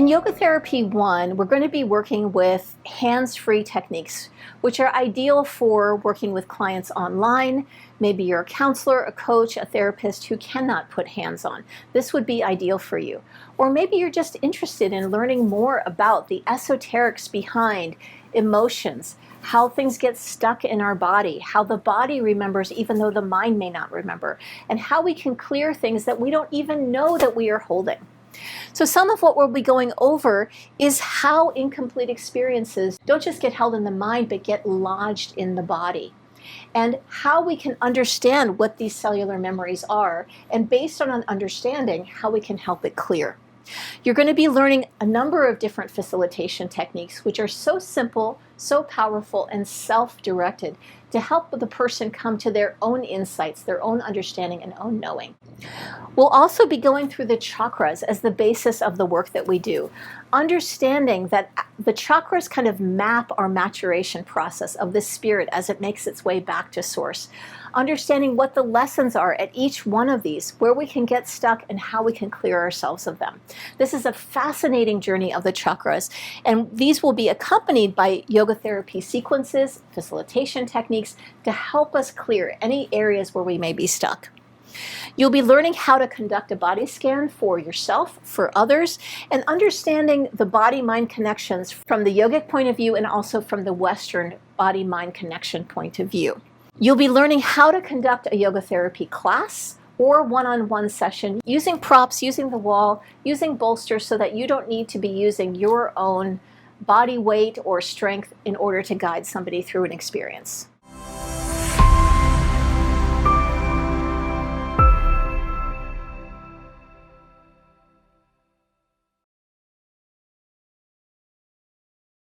In Yoga Therapy 1, we're going to be working with hands-free techniques, which are ideal for working with clients online. Maybe you're a counselor, a coach, a therapist who cannot put hands on. This would be ideal for you. Or maybe you're just interested in learning more about the esoterics behind emotions, how things get stuck in our body, how the body remembers even though the mind may not remember, and how we can clear things that we don't even know that we are holding. So some of what we'll be going over is how incomplete experiences don't just get held in the mind, but get lodged in the body. And how we can understand what these cellular memories are, and based on an understanding, how we can help it clear. You're going to be learning a number of different facilitation techniques, which are so simple, so powerful, and self-directed to help the person come to their own insights, their own understanding, and own knowing. We'll also be going through the chakras as the basis of the work that we do, understanding that the chakras kind of map our maturation process of the spirit as it makes its way back to source. Understanding what the lessons are at each one of these, where we can get stuck and how we can clear ourselves of them. This is a fascinating journey of the chakras, and these will be accompanied by yoga therapy sequences, facilitation techniques to help us clear any areas where we may be stuck. You'll be learning how to conduct a body scan for yourself, for others, and understanding the body-mind connections from the yogic point of view and also from the Western body-mind connection point of view. You'll be learning how to conduct a yoga therapy class or one-on-one session using props, using the wall, using bolsters so that you don't need to be using your own body weight or strength in order to guide somebody through an experience.